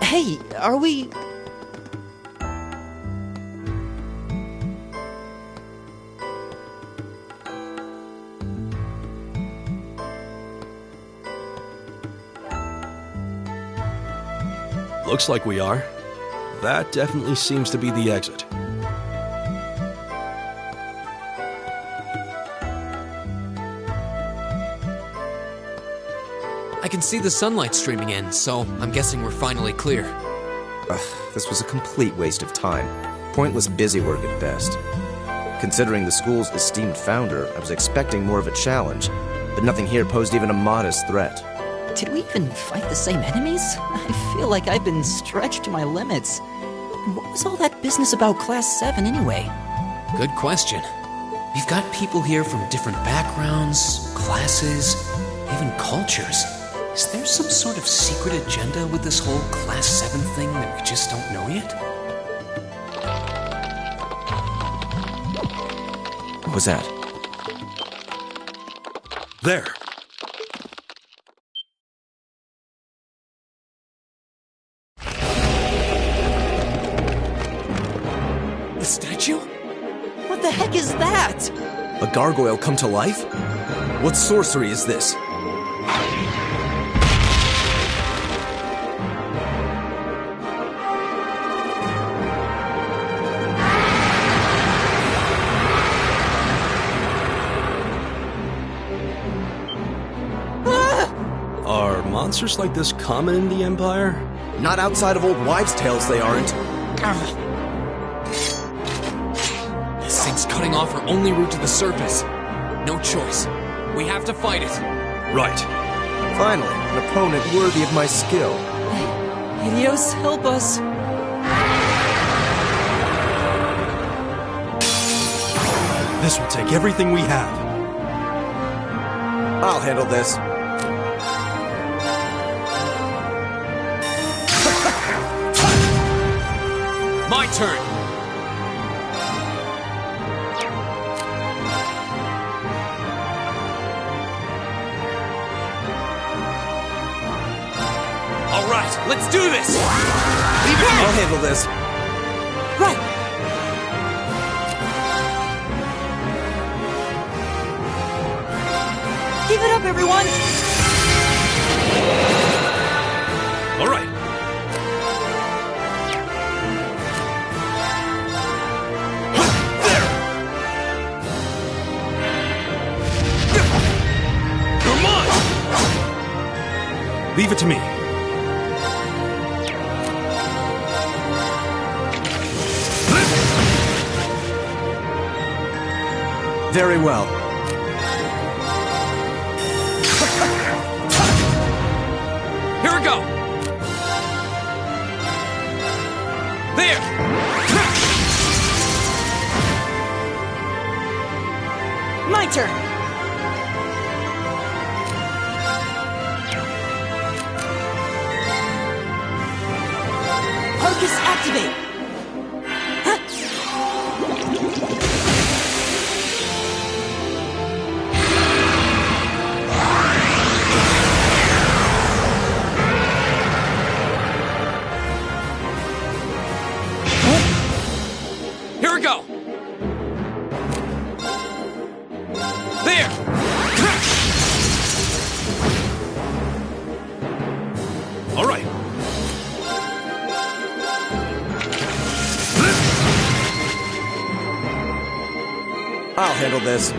Hey, are we... Looks like we are. That definitely seems to be the exit. I can see the sunlight streaming in, so I'm guessing we're finally clear. This was a complete waste of time. Pointless busy work at best. Considering the school's esteemed founder, I was expecting more of a challenge, but nothing here posed even a modest threat. Did we even fight the same enemies? I feel like I've been stretched to my limits. What was all that business about Class 7 anyway? Good question. We've got people here from different backgrounds, classes, even cultures. Is there some sort of secret agenda with this whole Class 7 thing that we just don't know yet? What was that? There! The statue? What the heck is that? A gargoyle come to life? What sorcery is this? Are monsters like this common in the Empire? Not outside of old wives' tales, they aren't. This thing's cutting off our only route to the surface. No choice. We have to fight it. Right. Finally, an opponent worthy of my skill. Helios, help us. This will take everything we have. I'll handle this. My turn! All right, let's do this! Leave it I'll handle this. Right. Give it up, everyone! All right. Leave it to me. Very well. Here we go! There! My turn! Arcus activate! Here we go! There! All right. I'll handle this.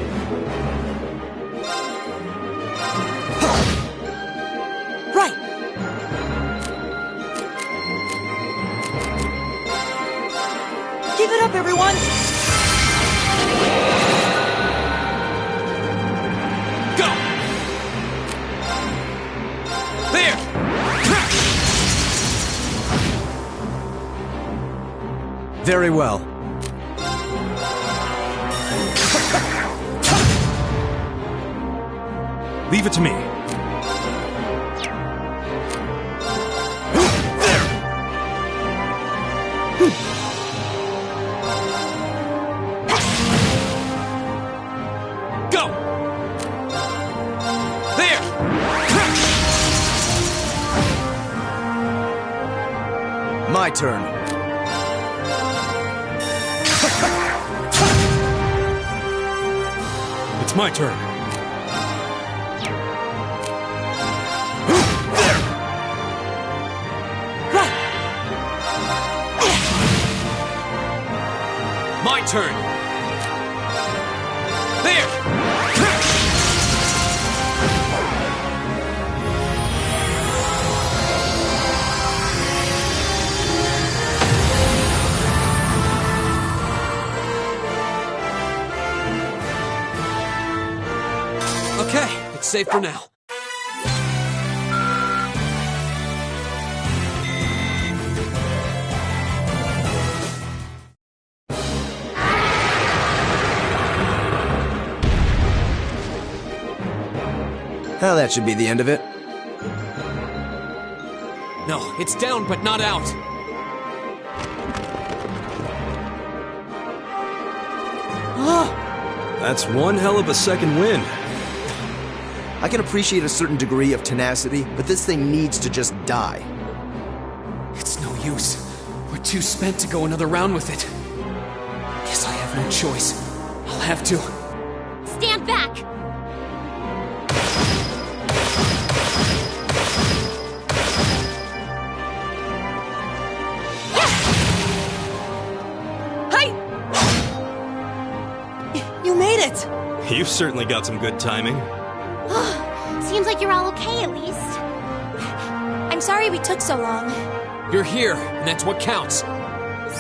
Right! Give it up, everyone! Go! There! Very well. Leave it to me. Go! There! my turn. It's my turn. My turn. There! Okay, it's safe for now. Well, that should be the end of it. No, it's down but not out. That's one hell of a second win. I can appreciate a certain degree of tenacity, but this thing needs to just die. It's no use. We're too spent to go another round with it. Guess I have no choice. I'll have to. Stand back! You made it! You've certainly got some good timing. Seems like you're all okay, at least. I'm sorry we took so long. You're here, and that's what counts.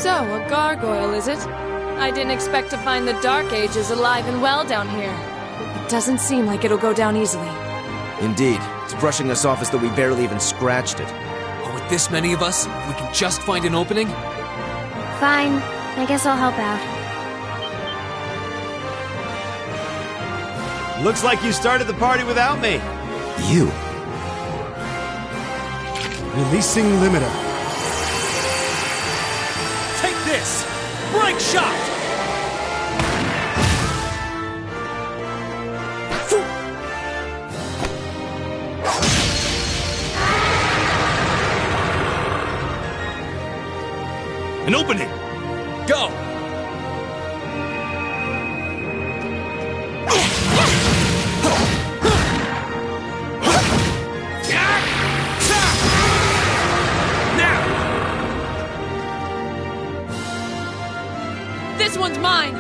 So, a gargoyle, is it? I didn't expect to find the Dark Ages alive and well down here. It doesn't seem like it'll go down easily. Indeed, it's brushing us off as though we barely even scratched it. But with this many of us, if we can just find an opening... Fine. I guess I'll help out. Looks like you started the party without me. You? Releasing limiter. Take this! Break shot! An opening! Go! This one's mine!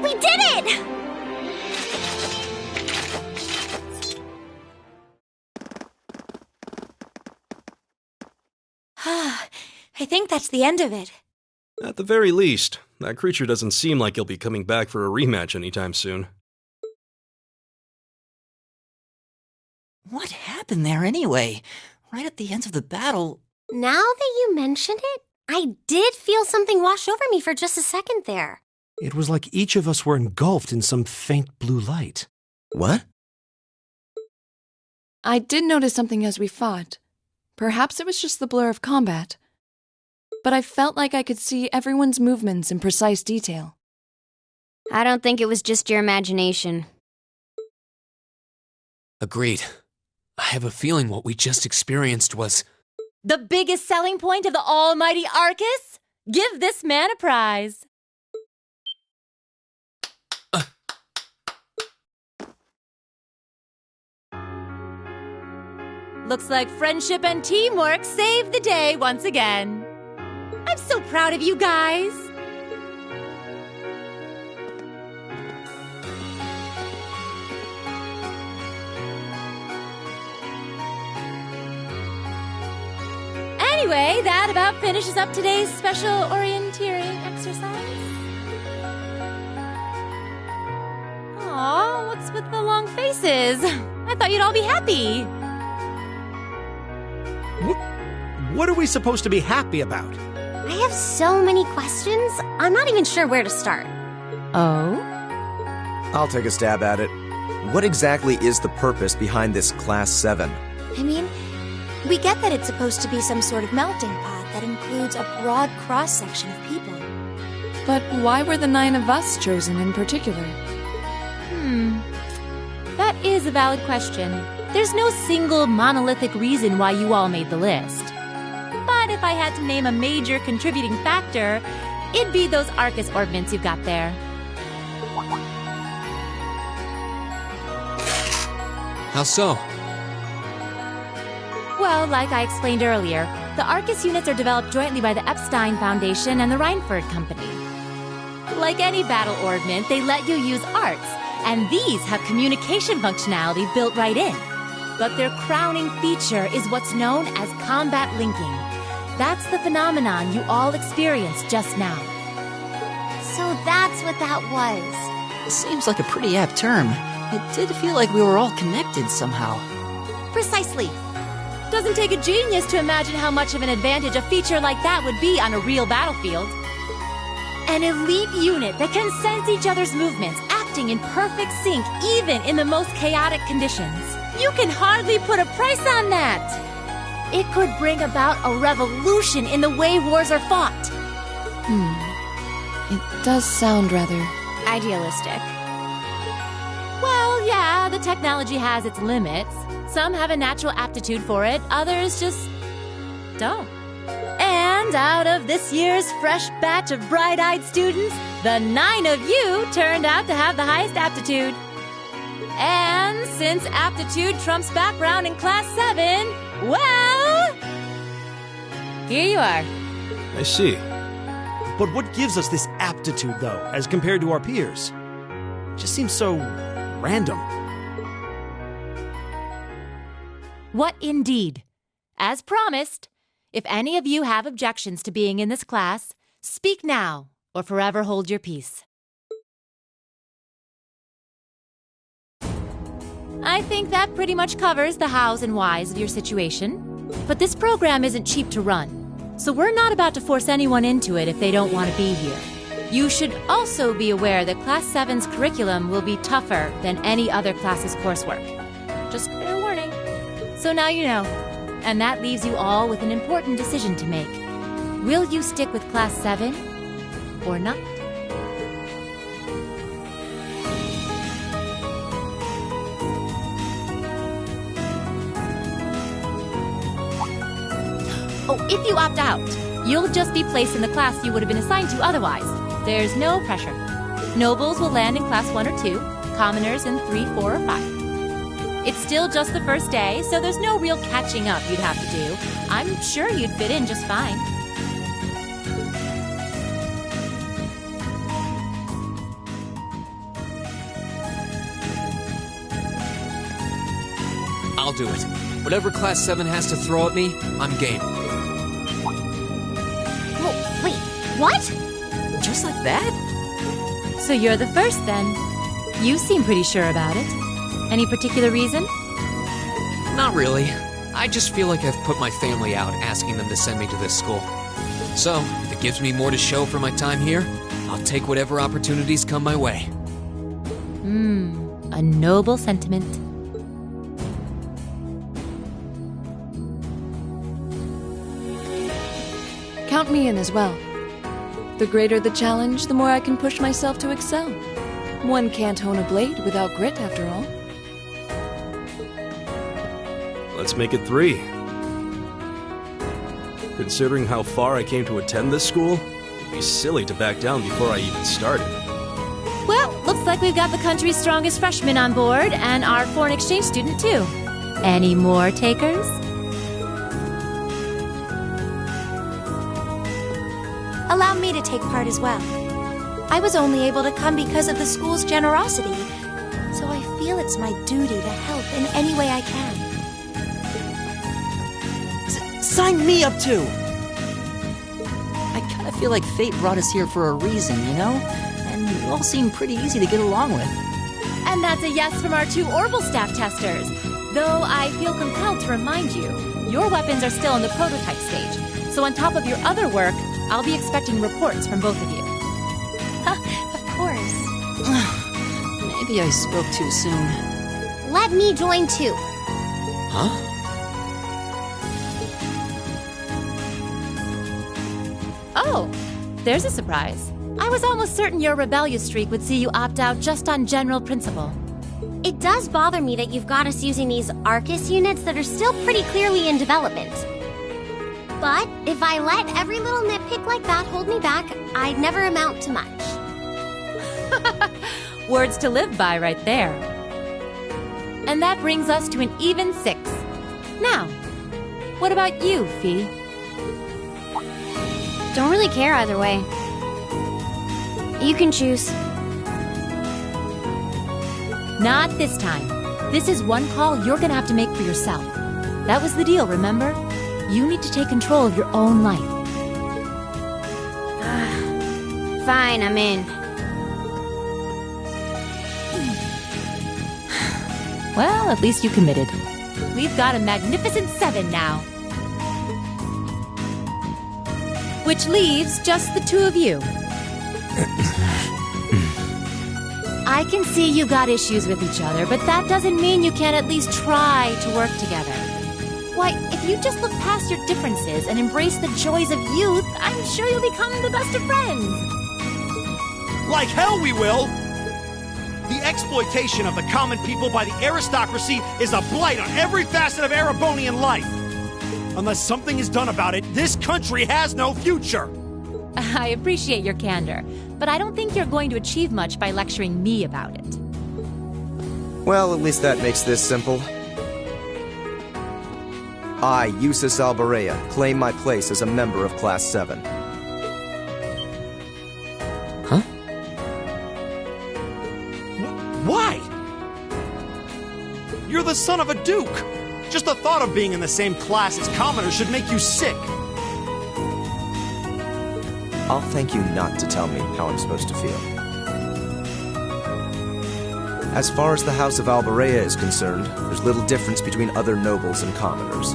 We did it! I think that's the end of it. At the very least, that creature doesn't seem like he'll be coming back for a rematch anytime soon. What happened there anyway? Right at the end of the battle... Now that you mention it, I did feel something wash over me for just a second there. It was like each of us were engulfed in some faint blue light. What? I did notice something as we fought. Perhaps it was just the blur of combat. But I felt like I could see everyone's movements in precise detail. I don't think it was just your imagination. Agreed. I have a feeling what we just experienced was... The biggest selling point of the almighty Arcus? Give this man a prize. Looks like friendship and teamwork saved the day once again. I'm so proud of you guys. Anyway, that about finishes up today's special orienteering exercise. Aw, what's with the long faces? I thought you'd all be happy. What are we supposed to be happy about? I have so many questions, I'm not even sure where to start. Oh? I'll take a stab at it. What exactly is the purpose behind this Class 7? I mean, We get that it's supposed to be some sort of melting pot that includes a broad cross-section of people. But why were the 9 of us chosen in particular? That is a valid question. There's no single monolithic reason why you all made the list. But if I had to name a major contributing factor, it'd be those Arcus ordnance you've got there. How so? Well, like I explained earlier, the Arcus units are developed jointly by the Epstein Foundation and the Reinford Company. Like any battle ordnance, they let you use arts, and these have communication functionality built right in. But their crowning feature is what's known as combat linking. That's the phenomenon you all experienced just now. So that's what that was. Seems like a pretty apt term. It did feel like we were all connected somehow. Precisely. Doesn't take a genius to imagine how much of an advantage a feature like that would be on a real battlefield. An elite unit that can sense each other's movements, acting in perfect sync even in the most chaotic conditions. You can hardly put a price on that. It could bring about a revolution in the way wars are fought. It does sound rather idealistic. Well, yeah, the technology has its limits. Some have a natural aptitude for it, others just don't. And out of this year's fresh batch of bright-eyed students, the 9 of you turned out to have the highest aptitude. And since aptitude trumps background in Class 7, well, here you are. I see. But what gives us this aptitude, though, as compared to our peers? Just seems so random. What indeed? As promised, if any of you have objections to being in this class, speak now or forever hold your peace. I think that pretty much covers the hows and whys of your situation. But this program isn't cheap to run, so we're not about to force anyone into it if they don't want to be here. You should also be aware that Class 7's curriculum will be tougher than any other class's coursework. Just fair warning. So now you know, and that leaves you all with an important decision to make. Will you stick with Class 7 or not? Oh, if you opt out, you'll just be placed in the class you would have been assigned to otherwise. There's no pressure. Nobles will land in Class 1 or 2, commoners in 3, 4, or 5. It's still just the first day, so there's no real catching up you'd have to do. I'm sure you'd fit in just fine. I'll do it. Whatever Class 7 has to throw at me, I'm game. Oh, wait, what? Just like that? So you're the first, then. You seem pretty sure about it. Any particular reason? Not really. I just feel like I've put my family out asking them to send me to this school. So, if it gives me more to show for my time here, I'll take whatever opportunities come my way. A noble sentiment. Count me in as well. The greater the challenge, the more I can push myself to excel. One can't hone a blade without grit, after all. Let's make it 3. Considering how far I came to attend this school, it'd be silly to back down before I even started. Well, looks like we've got the country's strongest freshman on board, and our foreign exchange student, too. Any more takers? Allow me to take part as well. I was only able to come because of the school's generosity, so I feel it's my duty to help in any way I can. Sign me up too! I kind of feel like fate brought us here for a reason, you know? And you all seem pretty easy to get along with. And that's a yes from our 2 Orbital staff testers. Though I feel compelled to remind you, your weapons are still in the prototype stage. So on top of your other work, I'll be expecting reports from both of you. Of course. Maybe I spoke too soon. Let me join too. Huh? Oh, there's a surprise. I was almost certain your rebellious streak would see you opt out just on general principle. It does bother me that you've got us using these Arcus units that are still pretty clearly in development. But if I let every little nitpick like that hold me back, I'd never amount to much. Words to live by right there. And that brings us to an even 6. Now, what about you, Fee? Don't really care either way. You can choose. Not this time. This is one call you're gonna have to make for yourself. That was the deal, remember? You need to take control of your own life. Fine, I'm in. Well, at least you committed. We've got a magnificent 7 now. Which leaves just the 2 of you. I can see you got issues with each other, but that doesn't mean you can't at least try to work together. Why, if you just look past your differences and embrace the joys of youth, I'm sure you'll become the best of friends. Like hell we will! The exploitation of the common people by the aristocracy is a blight on every facet of Erebonian life. Unless something is done about it, this country has no future. I appreciate your candor, but I don't think you're going to achieve much by lecturing me about it. Well, at least that makes this simple. I, Eustace Alberea, claim my place as a member of Class 7. Huh? Why? You're the son of a duke. Just the thought of being in the same class as commoners should make you sick. I'll thank you not to tell me how I'm supposed to feel. As far as the House of Alberea is concerned, there's little difference between other nobles and commoners.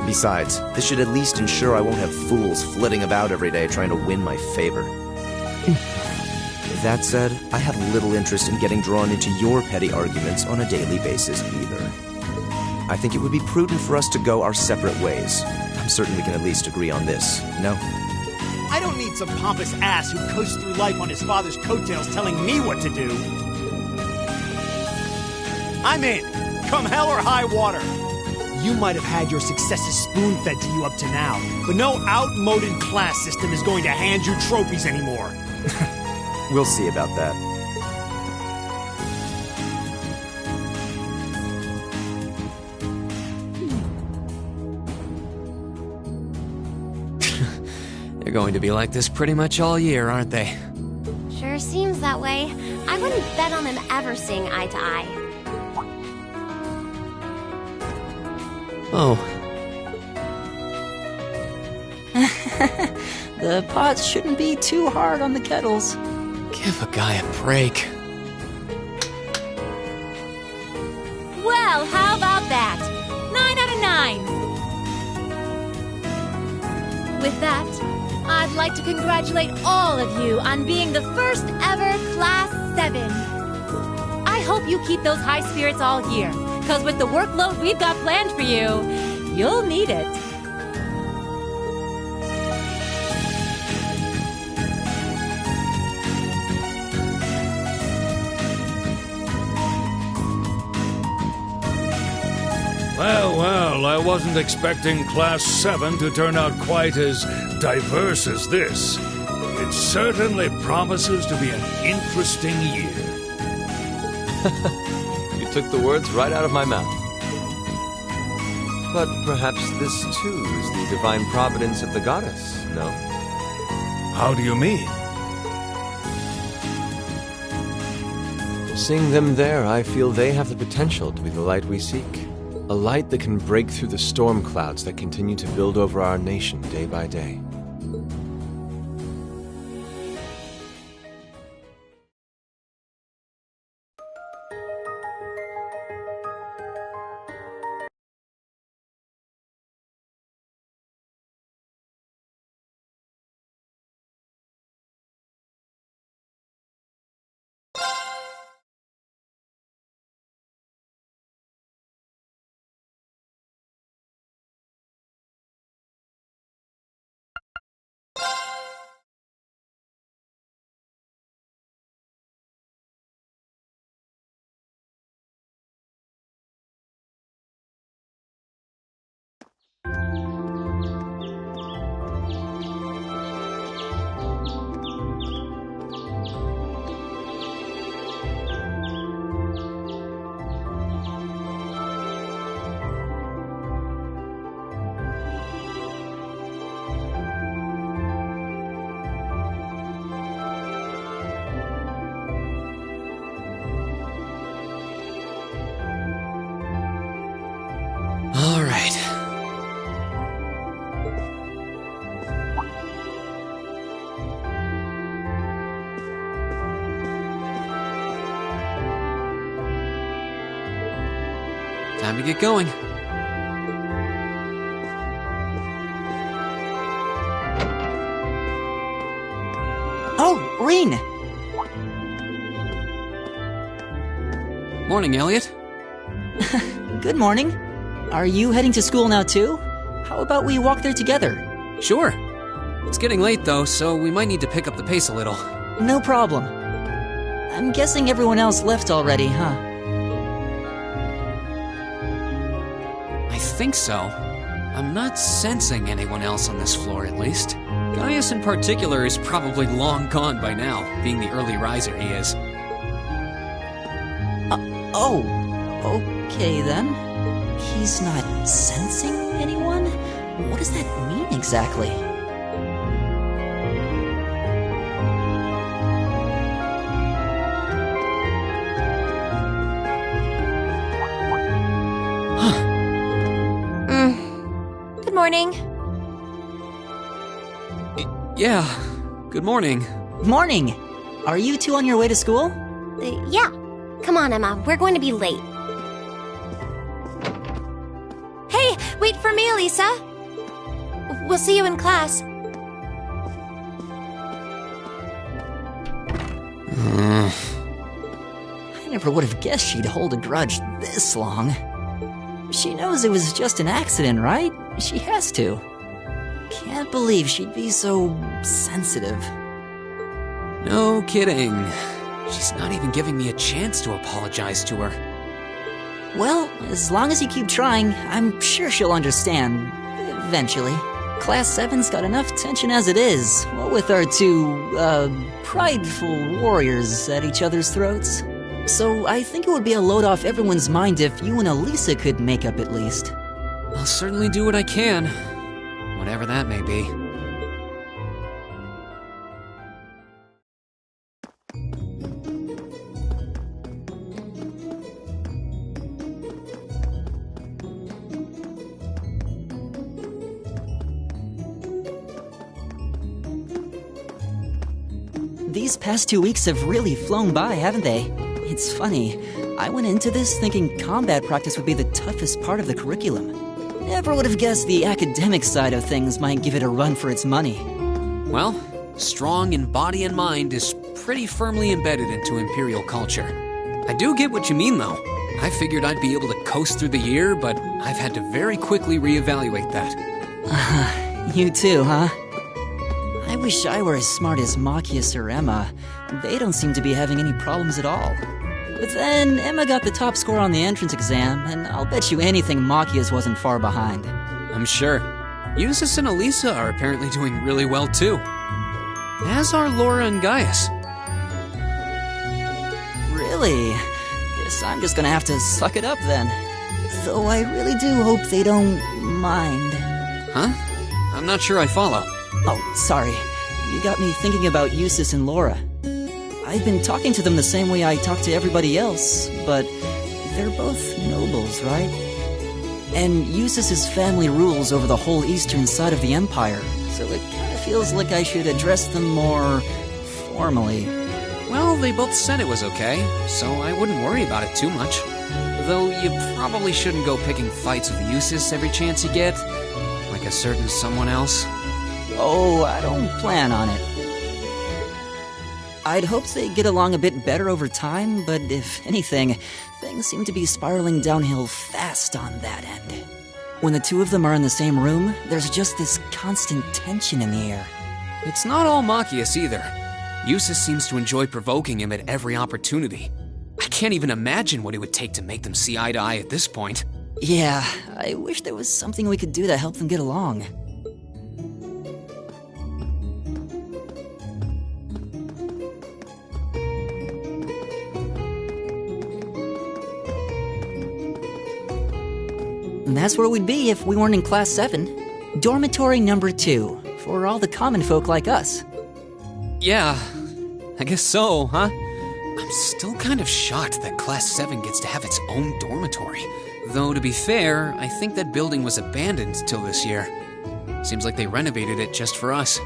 Besides, this should at least ensure I won't have fools flitting about every day trying to win my favor. That said, I have little interest in getting drawn into your petty arguments on a daily basis either. I think it would be prudent for us to go our separate ways. I'm certain we can at least agree on this, no? I don't need some pompous ass who coasts through life on his father's coattails telling me what to do. I'm in, come hell or high water. You might have had your successes spoon-fed to you up to now, but no outmoded class system is going to hand you trophies anymore. We'll see about that. They're going to be like this pretty much all year, aren't they? Sure seems that way. I wouldn't bet on them ever seeing eye to eye. Oh. The pots shouldn't be too hard on the kettles. Give a guy a break. Well, how about that? 9 out of 9. With that, I'd like to congratulate all of you on being the first ever Class 7. I hope you keep those high spirits all year, because with the workload we've got planned for you, you'll need it. Well, I wasn't expecting Class 7 to turn out quite as diverse as this. It certainly promises to be an interesting year. You took the words right out of my mouth. But perhaps this, too, is the divine providence of the goddess, no? How do you mean? Seeing them there, I feel they have the potential to be the light we seek. A light that can break through the storm clouds that continue to build over our nation day by day. Time to get going. Oh, Rean! Morning, Elliot. Good morning. Are you heading to school now too? How about we walk there together? Sure. It's getting late though, so we might need to pick up the pace a little. No problem. I'm guessing everyone else left already, huh? I think so. I'm not sensing anyone else on this floor, at least. Gaius in particular is probably long gone by now, being the early riser he is. Oh, okay then. He's not sensing anyone? What does that mean exactly? Good morning. Yeah, good morning. Morning! Are you two on your way to school? Yeah. Come on, Emma. We're going to be late. Hey, wait for me, Elisa. We'll see you in class. I never would have guessed she'd hold a grudge this long. She knows it was just an accident, right? She has to. Can't believe she'd be so sensitive. No kidding. She's not even giving me a chance to apologize to her. Well, as long as you keep trying, I'm sure she'll understand. Eventually. Class 7's got enough tension as it is, what with our two, prideful warriors at each other's throats. So I think it would be a load off everyone's mind if you and Elisa could make up at least. I'll certainly do what I can, whatever that may be. These past 2 weeks have really flown by, haven't they? It's funny. I went into this thinking combat practice would be the toughest part of the curriculum. Never would have guessed the academic side of things might give it a run for its money. Well, strong in body and mind is pretty firmly embedded into Imperial culture. I do get what you mean, though. I figured I'd be able to coast through the year, but I've had to very quickly reevaluate that. You too, huh? I wish I were as smart as Machias or Emma. They don't seem to be having any problems at all. But then Emma got the top score on the entrance exam, and I'll bet you anything Machias wasn't far behind. I'm sure. Eustace and Elisa are apparently doing really well too. As are Laura and Gaius. Really? Guess I'm just gonna have to suck it up then. Though I really do hope they don't mind. Huh? I'm not sure I follow. Oh, sorry. You got me thinking about Eustace and Laura. I've been talking to them the same way I talk to everybody else, but they're both nobles, right? And Eustace's family rules over the whole eastern side of the Empire, so it kind of feels like I should address them more formally. Well, they both said it was okay, so I wouldn't worry about it too much. Though you probably shouldn't go picking fights with Eustace every chance you get, like a certain someone else. Oh, I don't plan on it. I'd hoped they'd get along a bit better over time, but if anything, things seem to be spiraling downhill fast on that end. When the two of them are in the same room, there's just this constant tension in the air. It's not all Machias either. Eustace seems to enjoy provoking him at every opportunity. I can't even imagine what it would take to make them see eye to eye at this point. Yeah, I wish there was something we could do to help them get along. And that's where we'd be if we weren't in Class 7. Dormitory number 2, for all the common folk like us. Yeah, I guess so, huh? I'm still kind of shocked that Class 7 gets to have its own dormitory. Though, to be fair, I think that building was abandoned till this year. Seems like they renovated it just for us.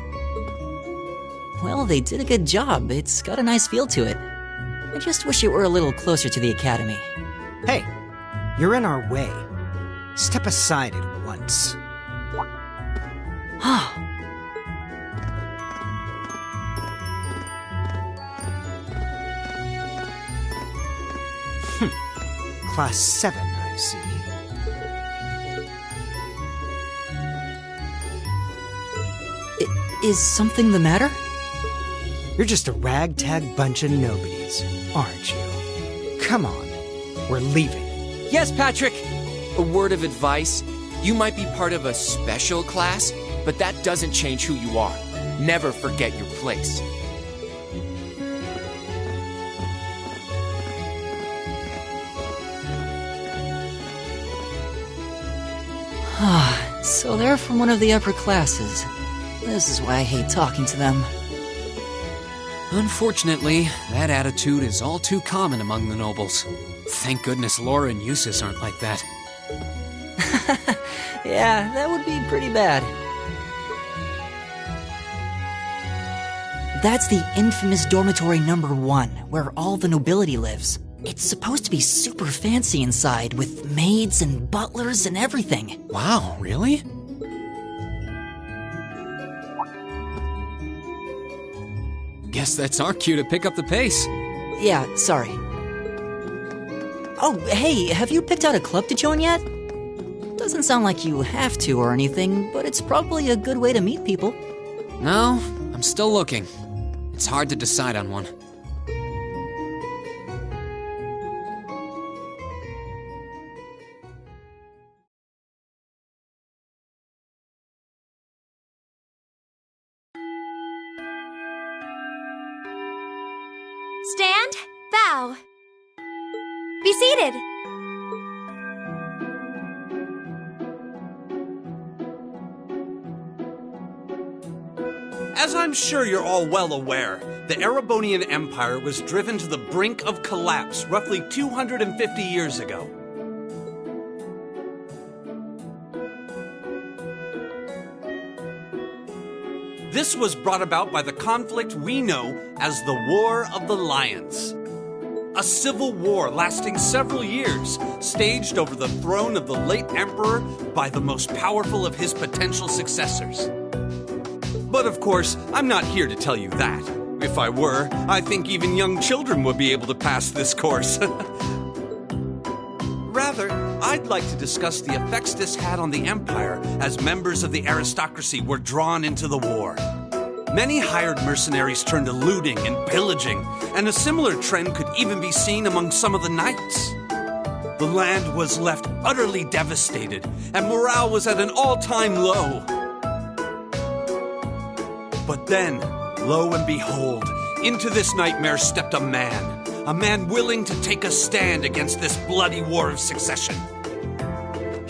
Well, they did a good job. It's got a nice feel to it. I just wish it were a little closer to the academy. Hey, You're in our way. Step aside at once. Class 7, I see. Is something the matter? You're just a ragtag bunch of nobodies, aren't you? Come on, we're leaving. Yes, Patrick! A word of advice: you might be part of a special class, but that doesn't change who you are. Never forget your place. So they're from one of the upper classes. This is why I hate talking to them. Unfortunately, that attitude is all too common among the nobles. Thank goodness Laura and Eustace aren't like that. Yeah, that would be pretty bad. That's the infamous dormitory number 1, where all the nobility lives. It's supposed to be super fancy inside, with maids and butlers and everything. Wow, really? Guess that's our cue to pick up the pace. Yeah, sorry. Oh, hey, have you picked out a club to join yet? Doesn't sound like you have to or anything, but it's probably a good way to meet people. No, I'm still looking. It's hard to decide on one. Stand, bow. Be seated. As I'm sure you're all well aware, the Erebonian Empire was driven to the brink of collapse roughly 250 years ago. This was brought about by the conflict we know as the War of the Lions. A civil war lasting several years, staged over the throne of the late emperor by the most powerful of his potential successors. But of course, I'm not here to tell you that. If I were, I think even young children would be able to pass this course. Rather, I'd like to discuss the effects this had on the Empire as members of the aristocracy were drawn into the war. Many hired mercenaries turned to looting and pillaging, and a similar trend could even be seen among some of the knights. The land was left utterly devastated, and morale was at an all-time low. But then, lo and behold, into this nightmare stepped a man willing to take a stand against this bloody war of succession.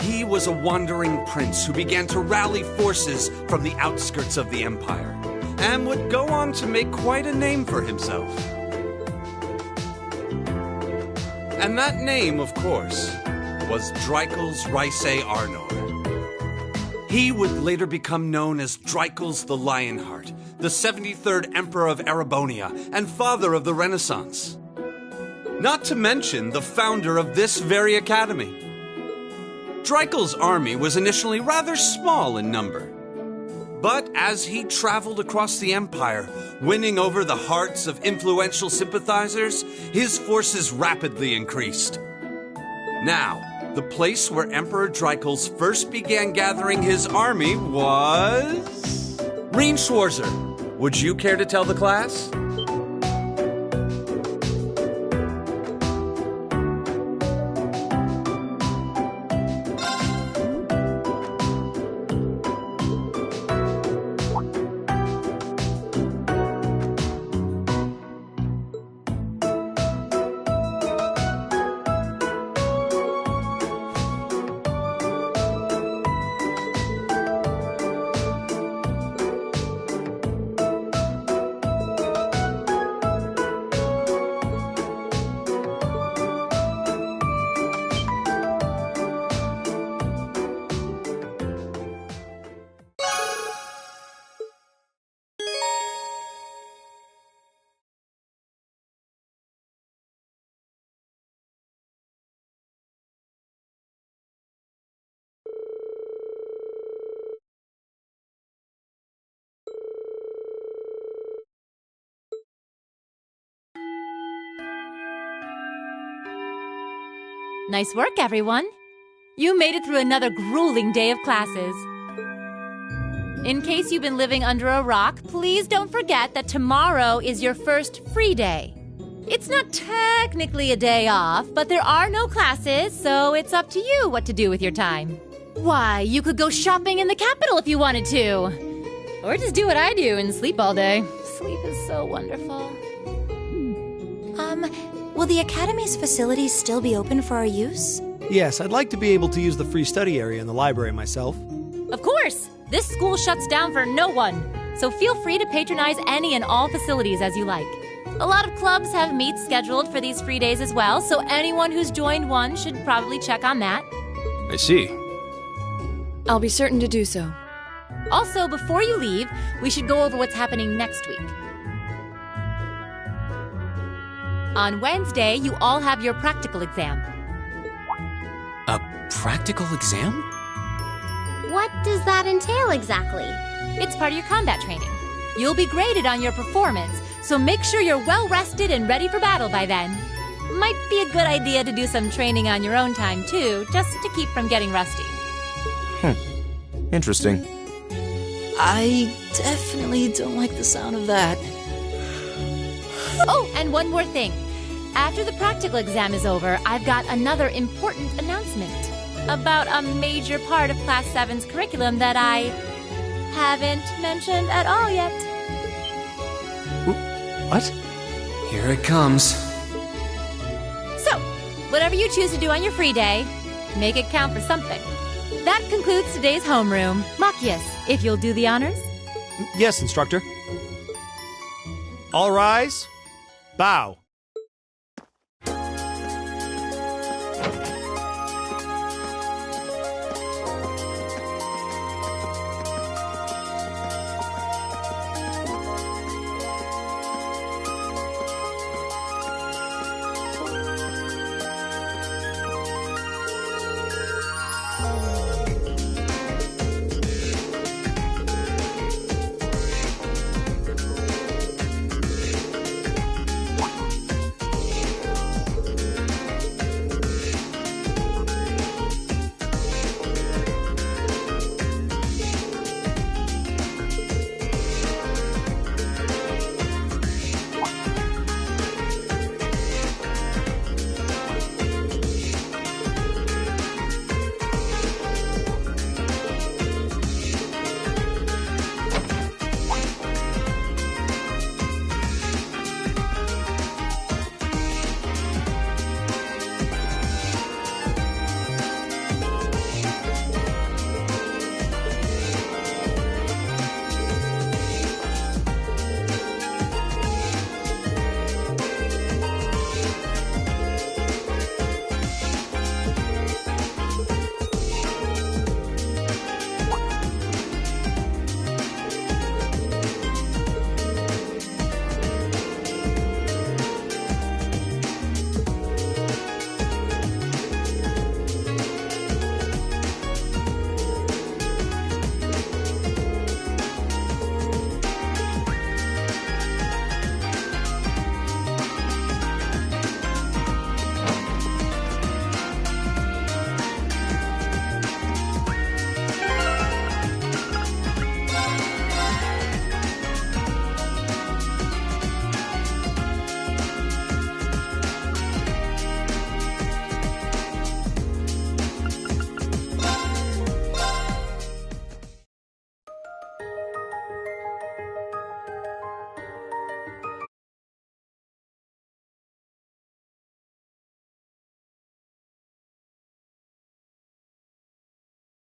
He was a wandering prince who began to rally forces from the outskirts of the empire, and would go on to make quite a name for himself. And that name, of course, was Dreikel's Rhysei Arnor. He would later become known as Dreikel's the Lionheart, the 73rd Emperor of Erebonia, and father of the Renaissance. Not to mention the founder of this very academy. Dreikel's army was initially rather small in number, but as he traveled across the empire, winning over the hearts of influential sympathizers, his forces rapidly increased. Now, the place where Emperor Dreikel's first began gathering his army was... Reen Schwarzer, would you care to tell the class? Nice work, everyone. You made it through another grueling day of classes. In case you've been living under a rock, please don't forget that tomorrow is your first free day. It's not technically a day off, but there are no classes, so it's up to you what to do with your time. Why, you could go shopping in the capital if you wanted to. Or just do what I do and sleep all day. Sleep is so wonderful. Will the Academy's facilities still be open for our use? Yes, I'd like to be able to use the free study area in the library myself. Of course! This school shuts down for no one, so feel free to patronize any and all facilities as you like. A lot of clubs have meets scheduled for these free days as well, so anyone who's joined one should probably check on that. I see. I'll be certain to do so. Also, before you leave, we should go over what's happening next week. On Wednesday, you all have your practical exam. A practical exam? What does that entail exactly? It's part of your combat training. You'll be graded on your performance, so make sure you're well rested and ready for battle by then. Might be a good idea to do some training on your own time, too, just to keep from getting rusty. Interesting. I definitely don't like the sound of that. Oh, and one more thing. After the practical exam is over, I've got another important announcement about a major part of Class 7's curriculum that I haven't mentioned at all yet. What? Here it comes. So, whatever you choose to do on your free day, make it count for something. That concludes today's homeroom. Machias, if you'll do the honors. Yes, instructor. All rise. Bow.